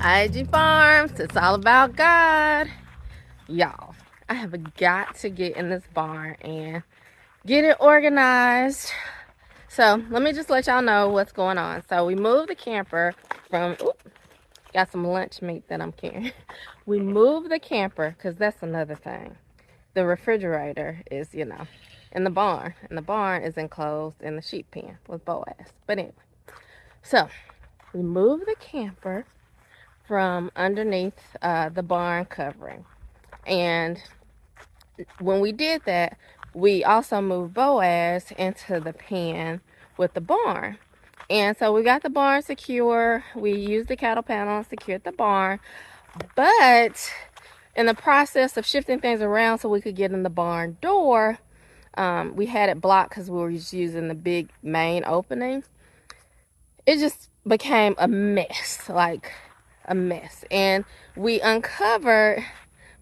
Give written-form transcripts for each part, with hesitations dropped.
I.A.G Farms, it's all about God. Y'all, I have got to get in this barn and get it organized. So let me just let y'all know what's going on. So we moved the camper from, got some lunch meat that I'm carrying. We moved the camper, because that's another thing. The refrigerator is, in the barn. And the barn is enclosed in the sheep pen with Boaz. But anyway, so we moved the camper from underneath the barn covering. And when we did that, we also moved Boaz into the pen with the barn. And so we got the barn secure. We used the cattle panel and secured the barn. But in the process of shifting things around so we could get in the barn door, we had it blocked because we were just using the big main opening. It just became a mess, like a mess. And we uncovered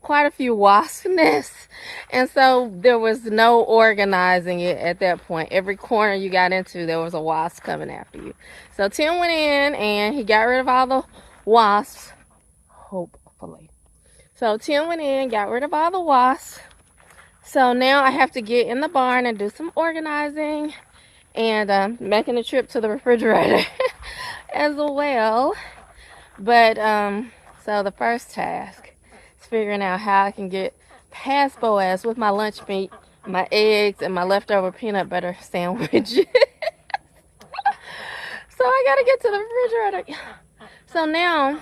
quite a few wasp nests, and so there was no organizing it at that point. Every corner you got into, there was a wasp coming after you. So Tim went in and he got rid of all the wasps, hopefully. So Tim went in, got rid of all the wasps. So now I have to get in the barn and do some organizing and making a trip to the refrigerator as well. But so the first task is figuring out how I can get past Boaz with my lunch meat, my eggs, and my leftover peanut butter sandwich. So I gotta get to the refrigerator. So now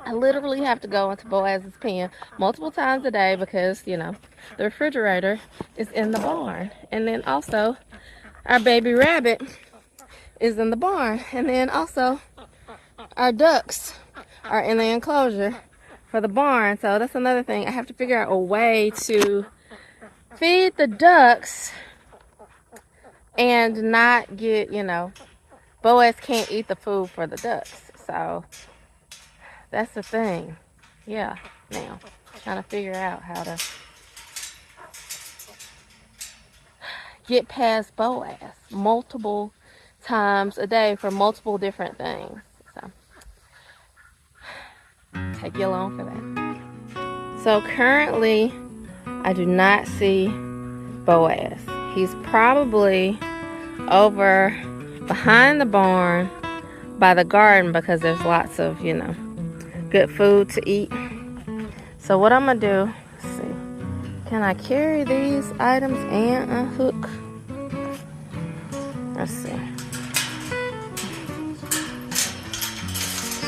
I literally have to go into Boaz's pen multiple times a day because, the refrigerator is in the barn. And then also our baby rabbit is in the barn. And then also our ducks are in the enclosure for the barn. So that's another thing. I have to figure out a way to feed the ducks and not get, Boaz can't eat the food for the ducks. So that's the thing. Yeah, now trying to figure out how to get past Boaz multiple times a day for multiple different things. So take you along for that. So currently I do not see Boaz. He's probably over behind the barn by the garden because there's lots of, good food to eat. So what I'm gonna do, let's see, can I carry these items and unhook? Let's see.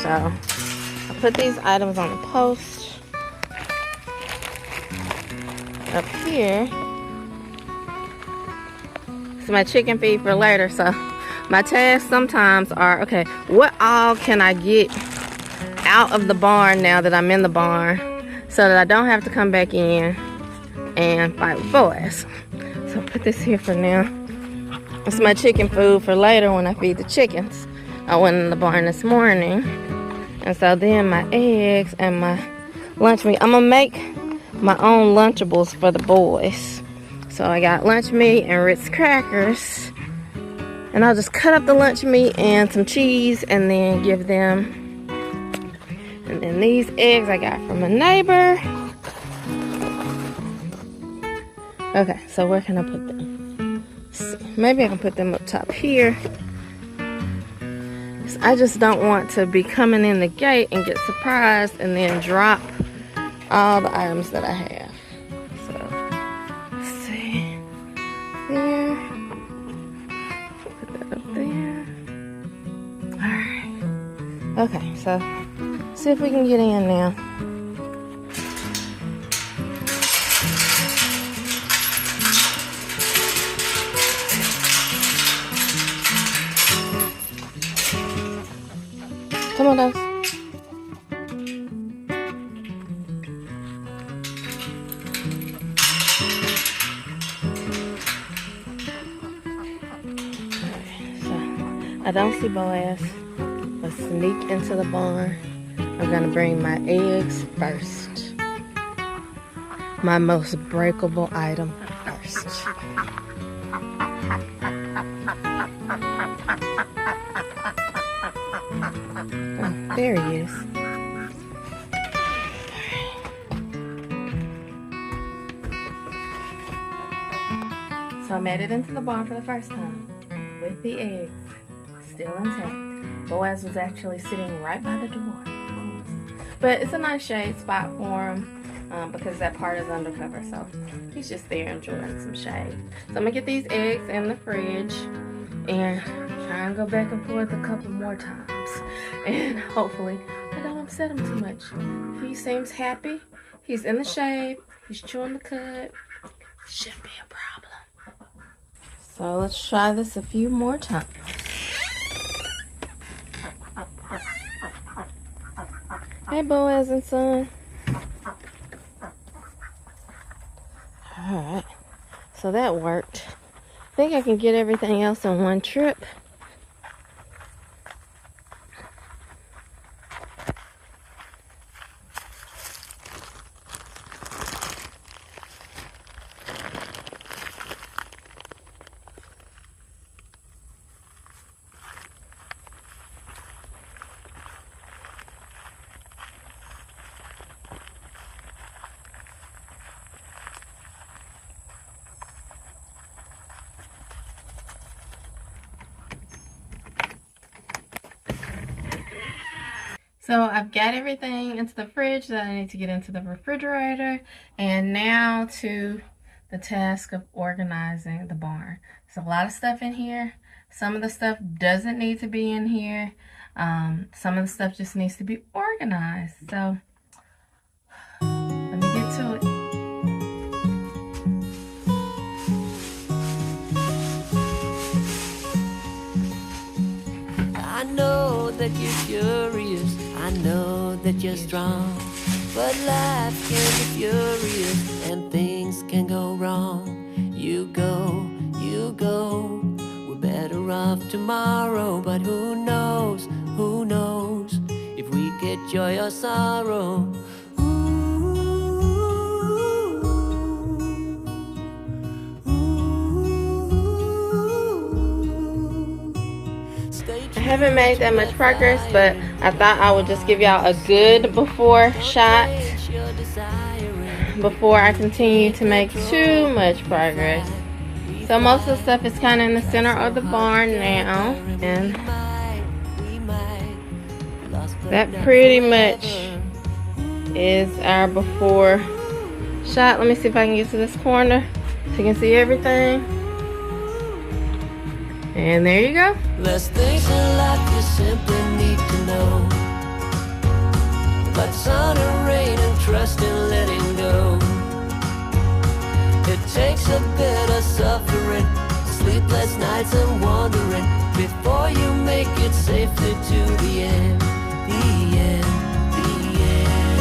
So I put these items on the post up here. It's my chicken feed for later. So my tasks sometimes are, okay, what all can I get out of the barn now that I'm in the barn so that I don't have to come back in and fight with Boaz. So I'll put this here for now. It's my chicken food for later when I feed the chickens. I went in the barn this morning. And so then my eggs and my lunch meat. I'm gonna make my own Lunchables for the boys. So I got lunch meat and Ritz crackers. And I'll just cut up the lunch meat and some cheese and then give them. And then these eggs I got from a neighbor. Okay, so where can I put them? Let's see. Maybe I can put them up top here. I just don't want to be coming in the gate and get surprised and then drop all the items that I have. So, let's see. There. Put that up there. Alright. Okay, so see if we can get in now. Come on, Dose. I don't see Boaz. Let's sneak into the barn. I'm gonna bring my eggs first. My most breakable item first. Oh, there he is. So I made it into the barn for the first time with the eggs still intact. Boaz was actually sitting right by the door, of course. But it's a nice shade spot for him because that part is undercover. So he's just there enjoying some shade. So I'm going to get these eggs in the fridge and try and go back and forth a couple more times. And hopefully I don't upset him too much. He seems happy. He's in the shade. He's chewing the cud. Shouldn't be a problem. So let's try this a few more times. Hey, Boaz and son. Alright. So that worked. I think I can get everything else on one trip. So I've got everything into the fridge that I need to get into the refrigerator, and now to the task of organizing the barn. There's a lot of stuff in here. Some of the stuff doesn't need to be in here. Some of the stuff just needs to be organized. So let me get to it. I know that you're curious, I know that you're strong, but life can be furious and things can go wrong. You go, we're better off tomorrow, but who knows if we get joy or sorrow. I haven't made that much progress, but I thought I would just give y'all a good before shot before I continue to make too much progress. So most of the stuff is kind of in the center of the barn now, and that pretty much is our before shot. Let me see if I can get to this corner so you can see everything. And there you go. There's things in life you simply need to know, but sun and rain and trust and letting go. It takes a bit of suffering, sleepless nights and wandering, before you make it safely to the end, the end, the end.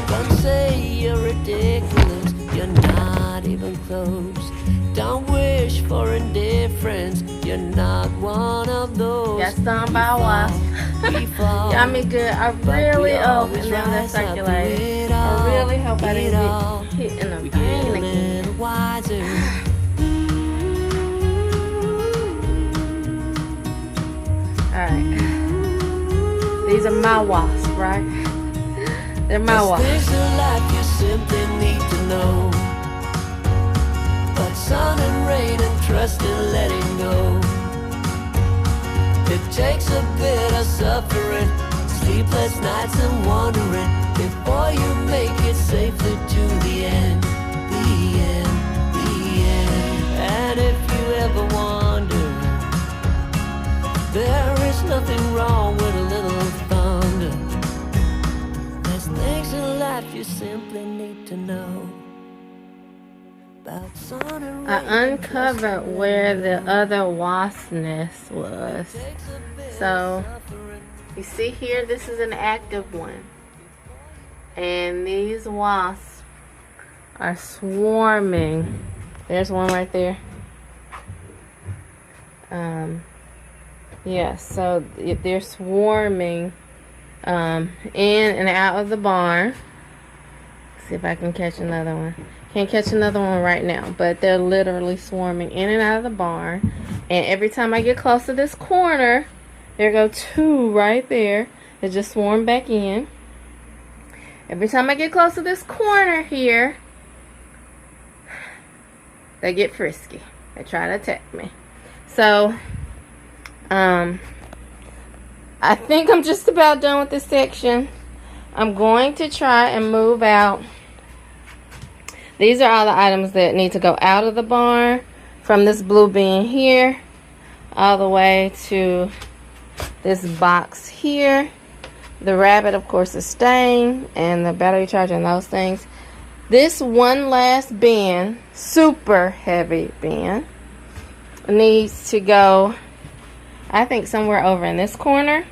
Don't say you're ridiculous, you're not even close. Don't wish for indifference, you're not one of those. Got stung by a wasp. Got me good. I really hope and then that circulated. I really hope I didn't get hit in the vein again. Alright. These are my wasps, right? They're my wasps. There's things in life you simply need to know, but sun and rain and trust and letting go. It takes a bit of suffering, sleepless nights and wandering, before you make it safely to the end, the end, the end. And if you ever wonder, there is nothing wrong with a little thunder. There's things in life you simply need to know. I uncovered where the other wasp nest was. So you see here, this is an active one, and these wasps are swarming. There's one right there. Yeah, so they're swarming in and out of the barn. Let's see if I can catch another one. Can't catch another one right now, but they're literally swarming in and out of the barn. And every time I get close to this corner, there go two right there. It just swarmed back in. Every time I get close to this corner here, they get frisky. They try to attack me. So, I think I'm just about done with this section. I'm going to try and move out. These are all the items that need to go out of the barn, from this blue bin here all the way to this box here. The rabbit, of course, is staying, and the battery charger and those things. This one last bin, super heavy bin, needs to go, I think, somewhere over in this corner.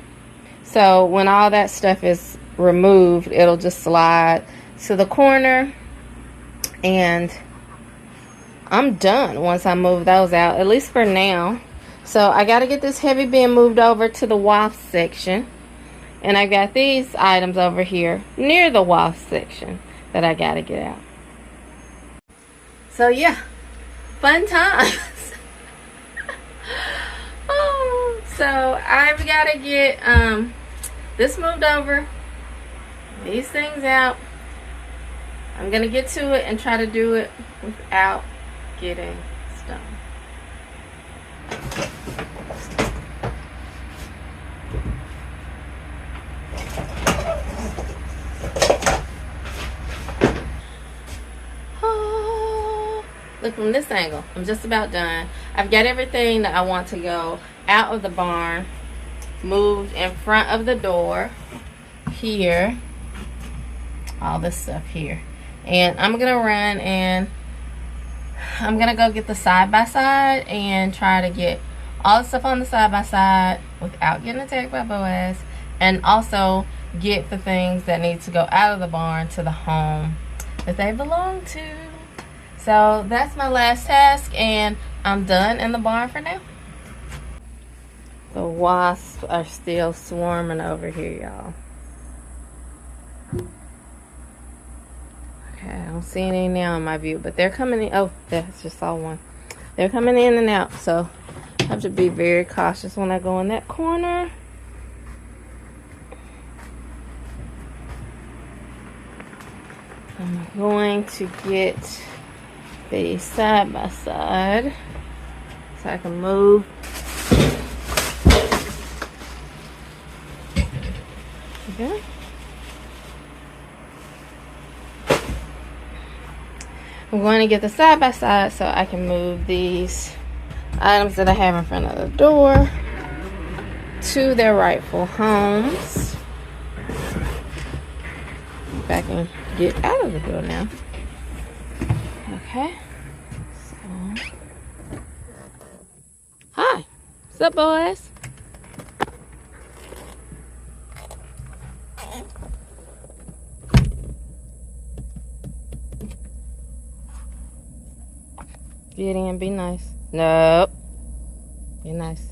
So when all that stuff is removed, it'll just slide to the corner, and I'm done once I move those out, at least for now. So I got to get this heavy bin moved over to the wasp section, and I got these items over here near the wasp section that I got to get out. So yeah, fun times. Oh, so I've got to get this moved over, these things out. I'm gonna get to it and try to do it without getting stung. Oh, look from this angle. I'm just about done. I've got everything that I want to go out of the barn moved in front of the door here. All this stuff here. And I'm gonna run and I'm gonna go get the side-by-side and try to get all the stuff on the side-by-side without getting attacked by Boaz, and also get the things that need to go out of the barn to the home that they belong to. So that's my last task, and I'm done in the barn for now. The wasps are still swarming over here, y'all. Okay, I don't see any now in my view, but they're coming in. Oh, that's just saw one. They're coming in and out, so I have to be very cautious when I go in that corner. I'm going to get the side-by-side so I can move. Okay. I'm going to get the side-by-side so I can move these items that I have in front of the door to their rightful homes. If I can get out of the door now. Okay. So. Hi. What's up, boys? Get in, be nice. Nope. Be nice.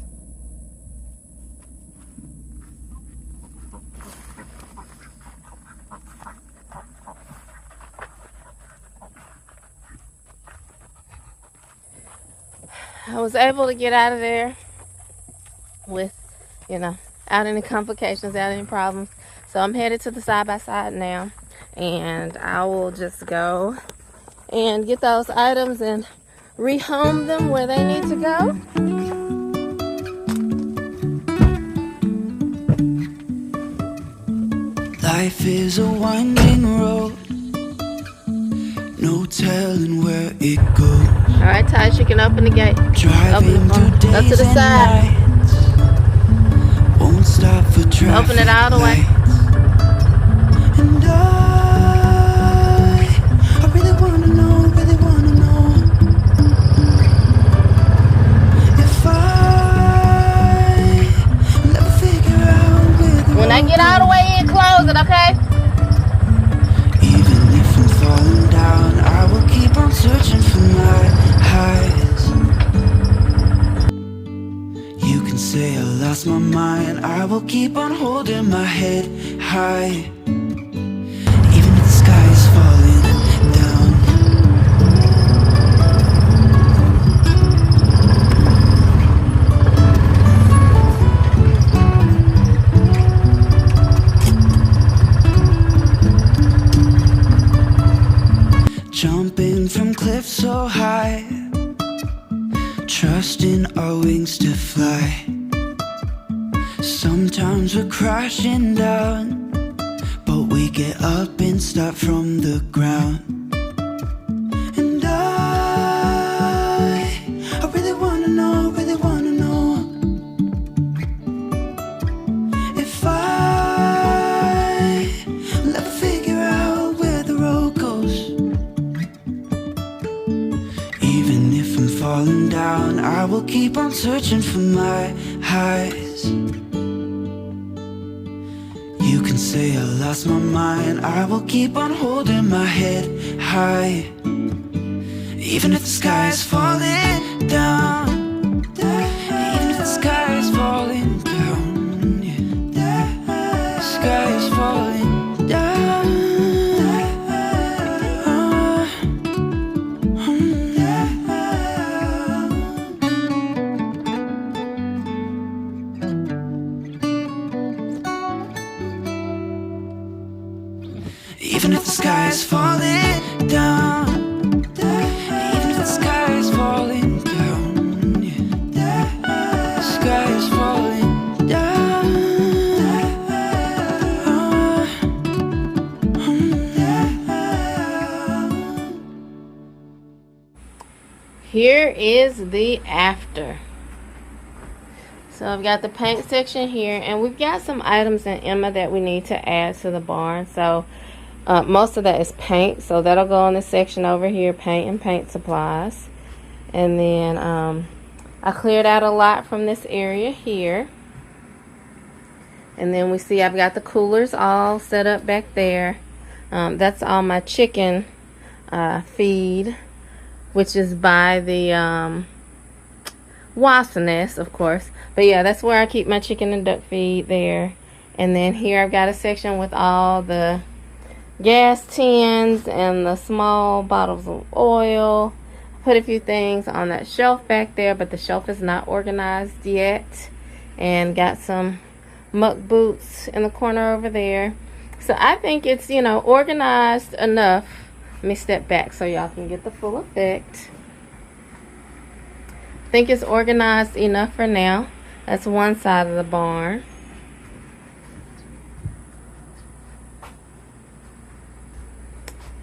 I was able to get out of there with, without any complications, without any problems. So I'm headed to the side-by-side now, and I will just go and get those items and rehome them where they need to go. Life is a winding road, no telling where it goes. All right, Taj, you can open the gate. Driving through days go to the and side. nights, won't stop for traffic. Open it all the way. And I really wanna know if I never figure out where the when I get all the way in, close it, okay? Even if I'm falling down, I will keep on searching for my highs. You can say I lost my mind, I will keep on holding my head high. Even if the sky is falling down. so high, trusting our wings to fly. Sometimes we're crashing down, but we get up and start from the ground. And I really wanna know, if I will ever figure out where the road goes. Even if I'm falling down, I will keep on searching for my highs. You can say I lost my mind, I will keep on holding my head high. Even if the sky is falling down, even if the sky is falling down, yeah. The sky is falling down. Even if the sky is falling down, even if the sky is falling down, yeah. The sky is falling down. Here is the after. So I've got the paint section here, and we've got some items in Emma that we need to add to the barn. So most of that is paint, so that'll go in the section over here, paint and paint supplies. And then I cleared out a lot from this area here. And then we see I've got the coolers all set up back there. That's all my chicken feed, which is by the wasp nest, of course. But yeah, that's where I keep my chicken and duck feed there. And then here I've got a section with all the gas tins and the small bottles of oil. I put a few things on that shelf back there, but the shelf is not organized yet. And got some muck boots in the corner over there. So I think it's, you know, organized enough. Let me step back so y'all can get the full effect. I think it's organized enough for now. That's one side of the barn.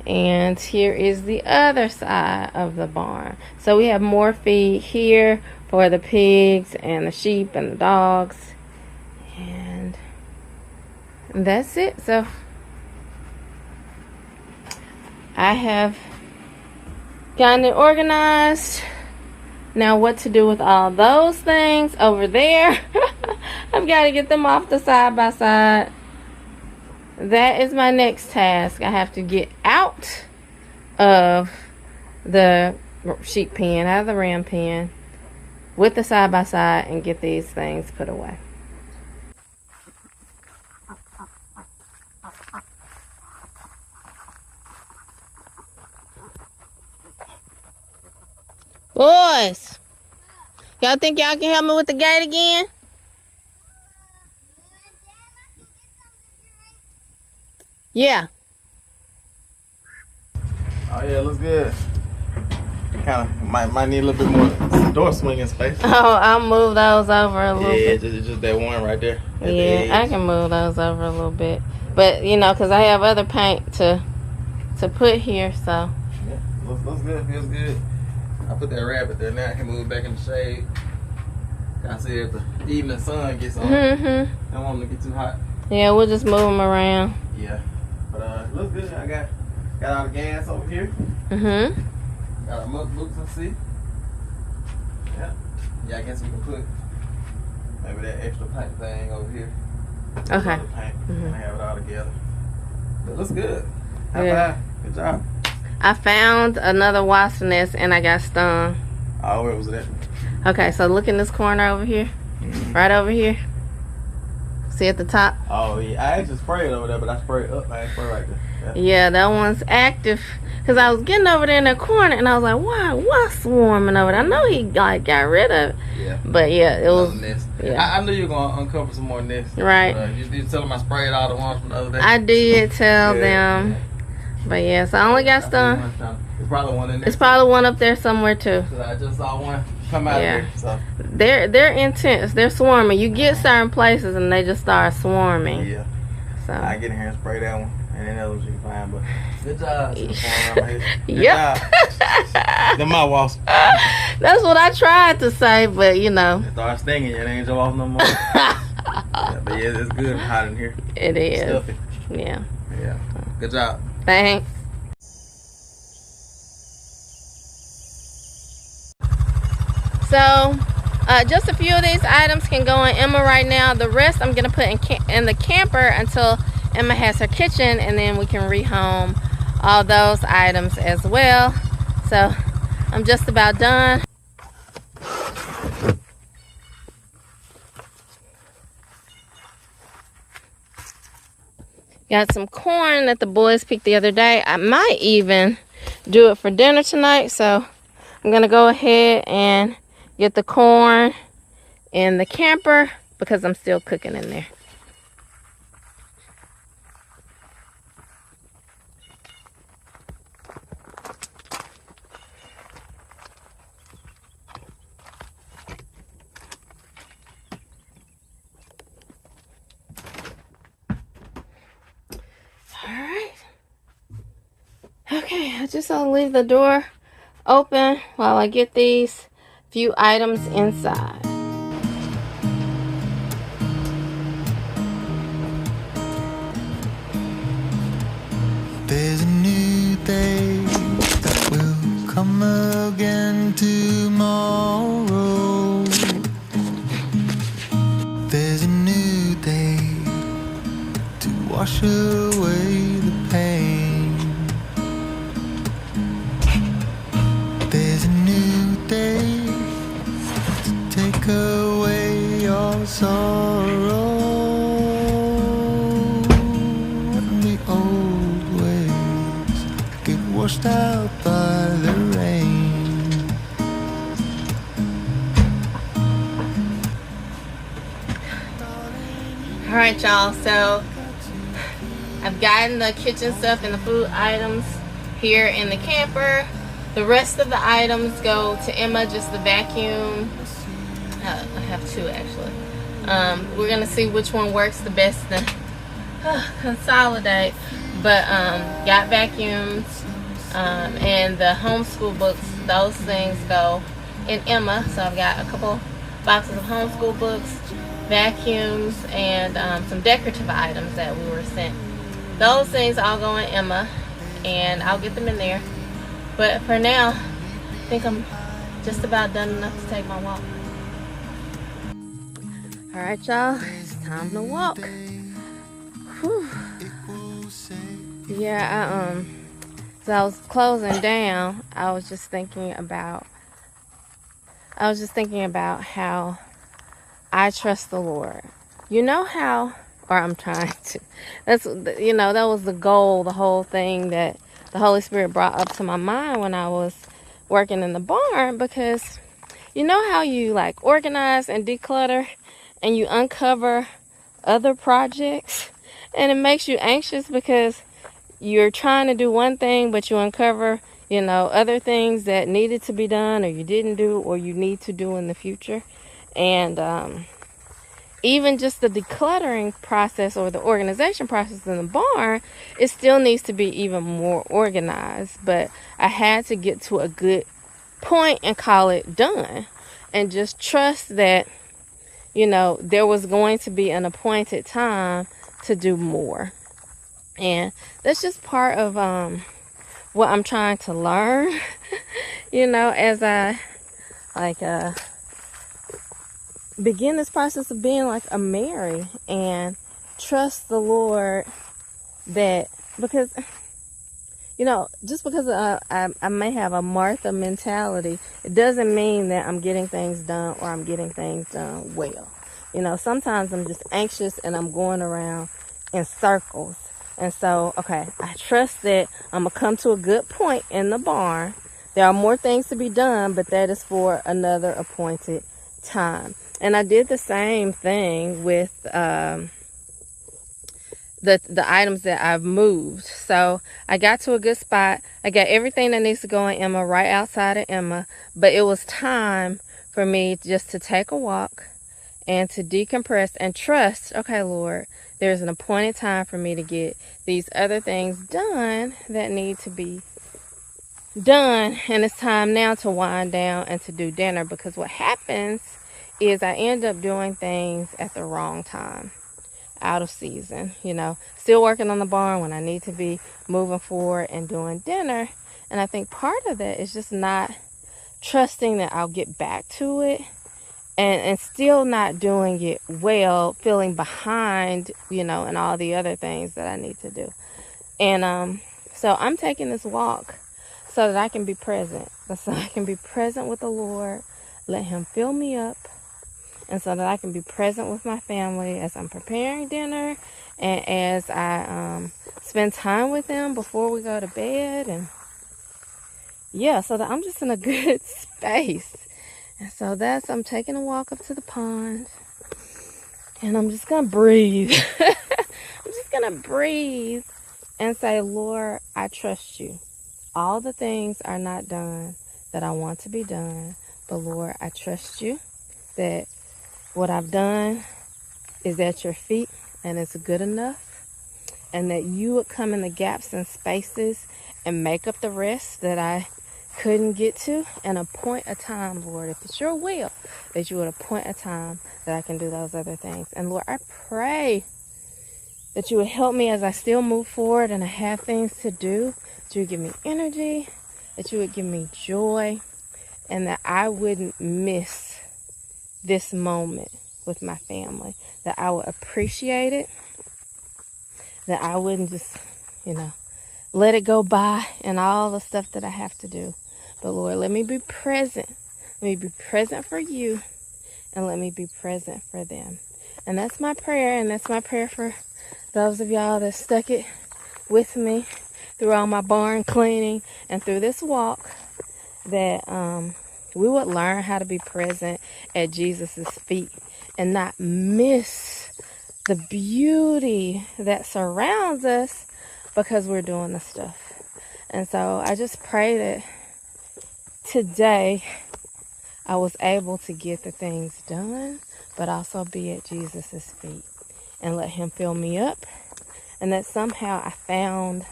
And here is the other side of the barn. So we have more feed here for the pigs and the sheep and the dogs. And that's it. So I have gotten it organized. Now what to do with all those things over there? I've got to get them off the side by side. That is my next task. I have to get out of the sheep pen, out of the ram pen, with the side by side, and get these things put away. Boys, y'all think y'all can help me with the gate again? Yeah. Oh yeah, looks good. Kind of might need a little bit more door swinging space. Oh, I'll move those over a little bit. Yeah, just that one right there. Yeah, I can move those over a little bit. But, you know, because I have other paint to put here, so. Yeah, looks good, feels good. I put that rabbit there, now I can move it back in the shade. I see if the evening sun gets on. I don't want them to get too hot. Yeah, we'll just move them around. Yeah. But it looks good. I got all the gas over here. Mm-hmm. Got our muck boots and see. Yeah. Yeah, I guess we can put maybe that extra paint thing over here. Okay. Paint and have it all together. But it looks good. High Yeah. five. Good job. I found another wasp nest and I got stung. Oh, where was that? Okay, so look in this corner over here. Right over here. See at the top? Oh, yeah. I actually sprayed over there, but I sprayed up. I ain't sprayed right there. Yeah, that one's active. Because I was getting over there in the corner and I was like, why? What's swarming over there? I know he like got rid of it. Yeah. But yeah, it was. Nest. Yeah. I knew you were going to uncover some more nests. Right. You tell them I sprayed all the ones from the other day. I did tell them. But yeah, so I only got stung. It's probably one in there. It's probably one up there somewhere too. I just saw one come out Yeah. here. So They're intense. They're swarming. You get certain places and they just start swarming. yeah. So I get in here and spray that one, and then others you can find. But good job. Good Yep. job. The my wasp. That's what I tried to say, but you know. It starts stinging you. It ain't your wasp no more. Yeah, but yeah, it's good and hot in here. It is. Stuffy. Yeah. Yeah. Good job. Thanks. So, just a few of these items can go in Emma right now. The rest I'm gonna put in the camper until Emma has her kitchen, and then we can rehome all those items as well. So, I'm just about done. Got some corn that the boys picked the other day. I might even do it for dinner tonight, so I'm gonna go ahead and get the corn in the camper because I'm still cooking in there. Okay, I just want to leave the door open while I get these few items inside. There's a new day that will come again tomorrow. There's a new day to wash away the pain. There's a new day to take away your sorrow. And the old ways get washed out by the rain. All right, y'all, so I've gotten the kitchen stuff and the food items here in the camper. The rest of the items go to Emma, just the vacuum. I have two actually. We're gonna see which one works the best to consolidate. But got vacuums and the homeschool books. Those things go in Emma. So I've got a couple boxes of homeschool books, vacuums, and some decorative items that we were sent. Those things all go in Emma, and I'll get them in there. But for now, I think I'm just about done enough to take my walk. All right, y'all, it's time to walk. Whew. Yeah, as I was closing down, I was just thinking about how I trust the Lord. You know how, or I'm trying to. That was the goal, the whole thing that the Holy Spirit brought up to my mind when I was working in the barn, because you know how you like organize and declutter and you uncover other projects, and it makes you anxious because you're trying to do one thing but you uncover other things that needed to be done or you didn't do or you need to do in the future. And even just the decluttering process or the organization process in the barn, it still needs to be even more organized. But I had to get to a good point and call it done, and just trust that there was going to be an appointed time to do more. And that's just part of what I'm trying to learn as I begin this process of being like a Mary and trust the Lord, that because just because I may have a Martha mentality, it doesn't mean that I'm getting things done or I'm getting things done well. Sometimes I'm just anxious and I'm going around in circles. And so, okay, I trust that I'm going to come to a good point in the barn. There are more things to be done, but that is for another appointed time. And I did the same thing with the items that I've moved. So I got to a good spot. I got everything that needs to go in Emma right outside of Emma, but it was time for me just to take a walk and to decompress and trust, okay, Lord, there's an appointed time for me to get these other things done that need to be done, and it's time now to wind down and to do dinner, because what happens is I end up doing things at the wrong time, out of season, you know, still working on the barn when I need to be moving forward and doing dinner. And I think part of that is just not trusting that I'll get back to it, and still not doing it well, feeling behind, you know, and all the other things that I need to do. And so I'm taking this walk so that I can be present, so I can be present with the Lord, let him fill me up, and so that I can be present with my family as I'm preparing dinner and as I spend time with them before we go to bed. And yeah, so that I'm just in a good space. And so I'm taking a walk up to the pond, and I'm just gonna breathe. I'm just gonna breathe and say, Lord, I trust you. All the things are not done that I want to be done, but Lord, I trust you that what I've done is at your feet and it's good enough, and that you would come in the gaps and spaces and make up the rest that I couldn't get to, and appoint a time, Lord, if it's your will, that you would appoint a time that I can do those other things. And Lord, I pray that you would help me as I still move forward and I have things to do, that you would give me energy, that you would give me joy, and that I wouldn't miss this moment with my family, that I would appreciate it, that I wouldn't just, you know, let it go by and all the stuff that I have to do. But Lord, let me be present. Let me be present for you, and let me be present for them. And that's my prayer, and that's my prayer for those of y'all that stuck it with me through all my barn cleaning and through this walk, that we would learn how to be present at Jesus's feet and not miss the beauty that surrounds us because we're doing the stuff. And so I just pray that today I was able to get the things done, but also be at Jesus's feet and let him fill me up, and that somehow I found,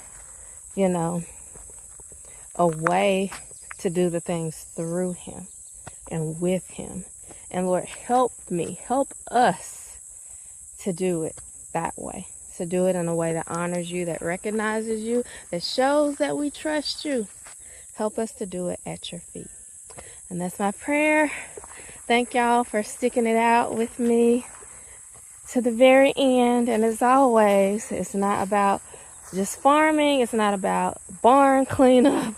you know, a way to do the things through him and with him. And Lord, help me, help us to do it that way, to do it in a way that honors you, that recognizes you, that shows that we trust you. Help us to do it at your feet. And that's my prayer. Thank y'all for sticking it out with me to the very end. And as always, it's not about just farming. It's not about barn cleanup.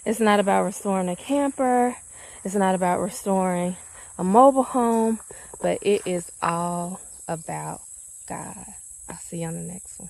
It's not about restoring a camper. It's not about restoring a mobile home. But it is all about God. I'll see you on the next one.